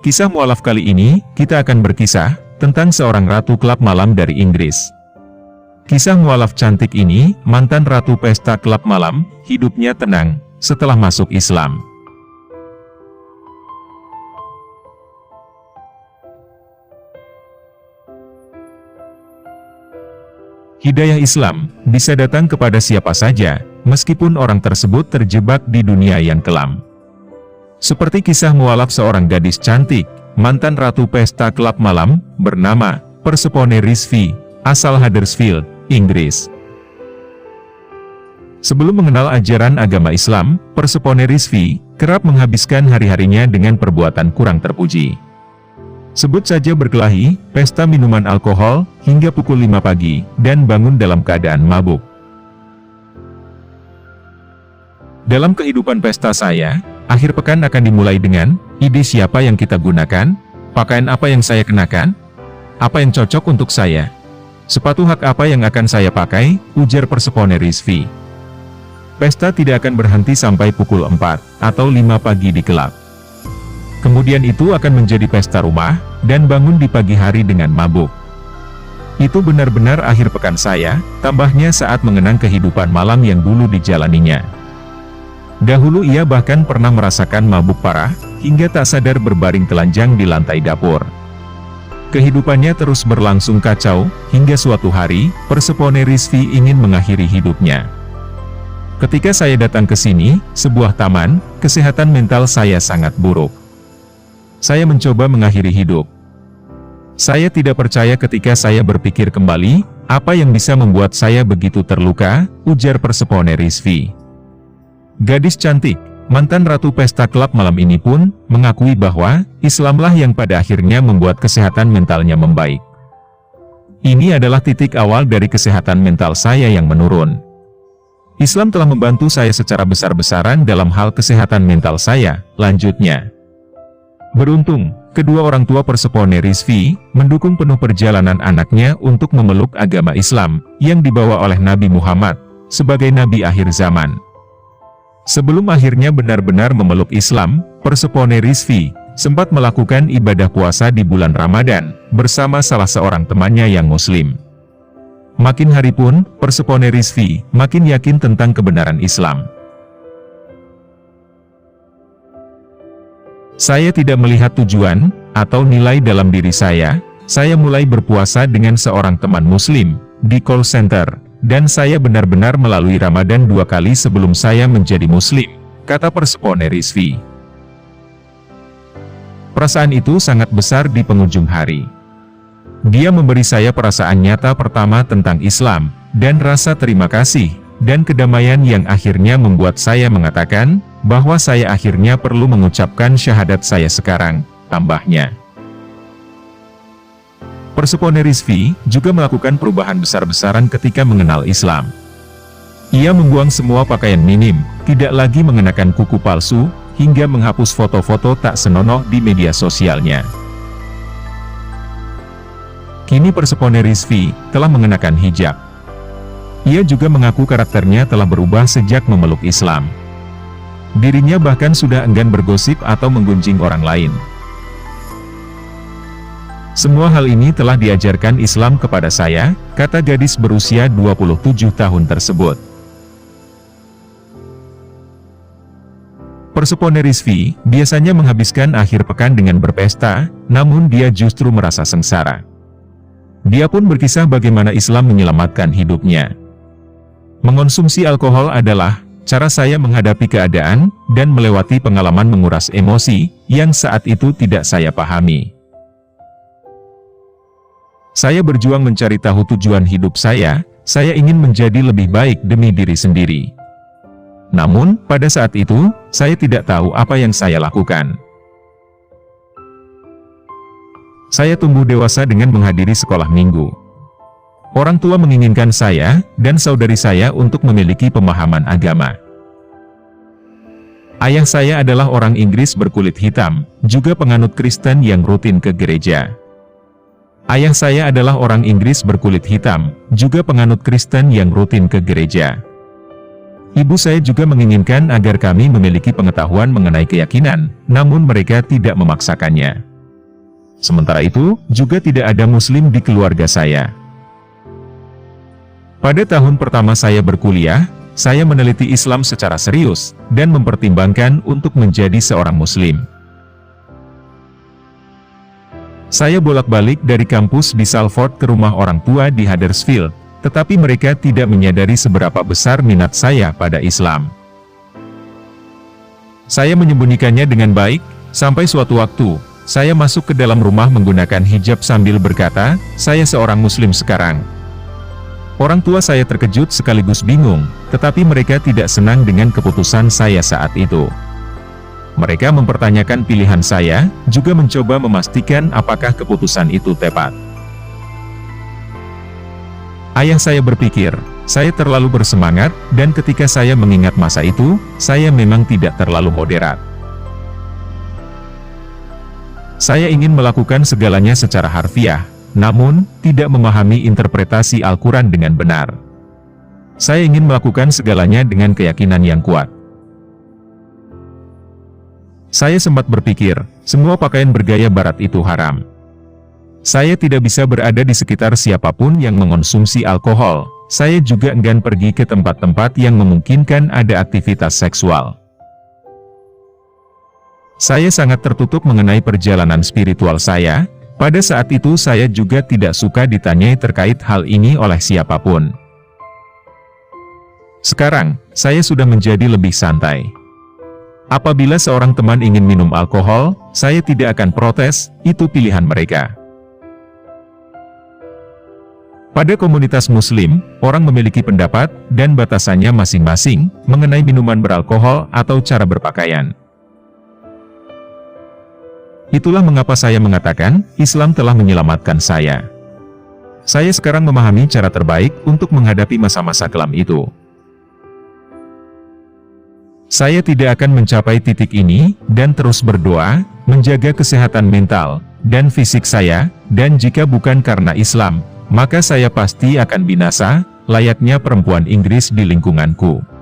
Kisah mualaf kali ini, kita akan berkisah tentang seorang ratu klub malam dari Inggris. Kisah mualaf cantik ini, mantan ratu pesta klub malam, hidupnya tenang setelah masuk Islam. Hidayah Islam bisa datang kepada siapa saja, meskipun orang tersebut terjebak di dunia yang kelam. Seperti kisah mualaf seorang gadis cantik, mantan ratu pesta klub malam, bernama Persephone Rizvi, asal Huddersfield, Inggris. Sebelum mengenal ajaran agama Islam, Persephone Rizvi kerap menghabiskan hari-harinya dengan perbuatan kurang terpuji. Sebut saja berkelahi, pesta minuman alkohol, hingga pukul 5 pagi, dan bangun dalam keadaan mabuk. Dalam kehidupan pesta saya, akhir pekan akan dimulai dengan, ide siapa yang kita gunakan, pakaian apa yang saya kenakan, apa yang cocok untuk saya, sepatu hak apa yang akan saya pakai, ujar Persephone Rizvi. Pesta tidak akan berhenti sampai pukul 4 atau 5 pagi di klub. Kemudian itu akan menjadi pesta rumah, dan bangun di pagi hari dengan mabuk. Itu benar-benar akhir pekan saya, tambahnya saat mengenang kehidupan malam yang dulu dijalaninya. Dahulu ia bahkan pernah merasakan mabuk parah, hingga tak sadar berbaring telanjang di lantai dapur. Kehidupannya terus berlangsung kacau, hingga suatu hari, Persephone Rizvi ingin mengakhiri hidupnya. Ketika saya datang ke sini, sebuah taman, kesehatan mental saya sangat buruk. Saya mencoba mengakhiri hidup. Saya tidak percaya ketika saya berpikir kembali, apa yang bisa membuat saya begitu terluka, ujar Persephone Rizvi. Gadis cantik, mantan ratu pesta klub malam ini pun, mengakui bahwa, Islamlah yang pada akhirnya membuat kesehatan mentalnya membaik. Ini adalah titik awal dari kesehatan mental saya yang menurun. Islam telah membantu saya secara besar-besaran dalam hal kesehatan mental saya, lanjutnya. Beruntung, kedua orang tua Persephone Rizvi mendukung penuh perjalanan anaknya untuk memeluk agama Islam yang dibawa oleh Nabi Muhammad sebagai nabi akhir zaman. Sebelum akhirnya benar-benar memeluk Islam, Persephone Rizvi sempat melakukan ibadah puasa di bulan Ramadan bersama salah seorang temannya yang Muslim. Makin hari pun, Persephone Rizvi makin yakin tentang kebenaran Islam. Saya tidak melihat tujuan atau nilai dalam diri saya mulai berpuasa dengan seorang teman Muslim di call center, dan saya benar-benar melalui Ramadan 2 kali sebelum saya menjadi Muslim, kata Persephone Rizvi. Perasaan itu sangat besar di penghujung hari. Dia memberi saya perasaan nyata pertama tentang Islam, dan rasa terima kasih, dan kedamaian yang akhirnya membuat saya mengatakan, bahwa saya akhirnya perlu mengucapkan syahadat saya sekarang, tambahnya. Persephone Rizvi juga melakukan perubahan besar-besaran ketika mengenal Islam. Ia membuang semua pakaian minim, tidak lagi mengenakan kuku palsu, hingga menghapus foto-foto tak senonoh di media sosialnya. Kini Persephone Rizvi telah mengenakan hijab. Ia juga mengaku karakternya telah berubah sejak memeluk Islam. Dirinya bahkan sudah enggan bergosip atau menggunjing orang lain. Semua hal ini telah diajarkan Islam kepada saya, kata gadis berusia 27 tahun tersebut. Persephone Rizvi biasanya menghabiskan akhir pekan dengan berpesta, namun dia justru merasa sengsara. Dia pun berkisah bagaimana Islam menyelamatkan hidupnya. Mengonsumsi alkohol adalah cara saya menghadapi keadaan, dan melewati pengalaman menguras emosi, yang saat itu tidak saya pahami. Saya berjuang mencari tahu tujuan hidup saya ingin menjadi lebih baik demi diri sendiri. Namun, pada saat itu, saya tidak tahu apa yang saya lakukan. Saya tumbuh dewasa dengan menghadiri sekolah minggu. Orang tua menginginkan saya dan saudari saya untuk memiliki pemahaman agama. Ayah saya adalah orang Inggris berkulit hitam, juga penganut Kristen yang rutin ke gereja. Ayah saya adalah orang Inggris berkulit hitam, juga penganut Kristen yang rutin ke gereja. Ibu saya juga menginginkan agar kami memiliki pengetahuan mengenai keyakinan, namun mereka tidak memaksakannya. Sementara itu, juga tidak ada Muslim di keluarga saya. Pada tahun pertama saya berkuliah, saya meneliti Islam secara serius, dan mempertimbangkan untuk menjadi seorang Muslim. Saya bolak-balik dari kampus di Salford ke rumah orang tua di Huddersfield, tetapi mereka tidak menyadari seberapa besar minat saya pada Islam. Saya menyembunyikannya dengan baik, sampai suatu waktu, saya masuk ke dalam rumah menggunakan hijab sambil berkata, "Saya seorang Muslim sekarang." Orang tua saya terkejut sekaligus bingung, tetapi mereka tidak senang dengan keputusan saya saat itu. Mereka mempertanyakan pilihan saya, juga mencoba memastikan apakah keputusan itu tepat. Ayah saya berpikir, saya terlalu bersemangat, dan ketika saya mengingat masa itu, saya memang tidak terlalu moderat. Saya ingin melakukan segalanya secara harfiah, namun, tidak memahami interpretasi Al-Quran dengan benar. Saya ingin melakukan segalanya dengan keyakinan yang kuat. Saya sempat berpikir, semua pakaian bergaya barat itu haram. Saya tidak bisa berada di sekitar siapapun yang mengonsumsi alkohol. Saya juga enggan pergi ke tempat-tempat yang memungkinkan ada aktivitas seksual. Saya sangat tertutup mengenai perjalanan spiritual saya. Pada saat itu saya juga tidak suka ditanyai terkait hal ini oleh siapapun. Sekarang, saya sudah menjadi lebih santai. Apabila seorang teman ingin minum alkohol, saya tidak akan protes, itu pilihan mereka. Pada komunitas Muslim, orang memiliki pendapat, dan batasannya masing-masing, mengenai minuman beralkohol atau cara berpakaian. Itulah mengapa saya mengatakan, Islam telah menyelamatkan saya. Saya sekarang memahami cara terbaik untuk menghadapi masa-masa kelam itu. Saya tidak akan mencapai titik ini, dan terus berdoa, menjaga kesehatan mental, dan fisik saya, dan jika bukan karena Islam, maka saya pasti akan binasa, layaknya perempuan Inggris di lingkunganku.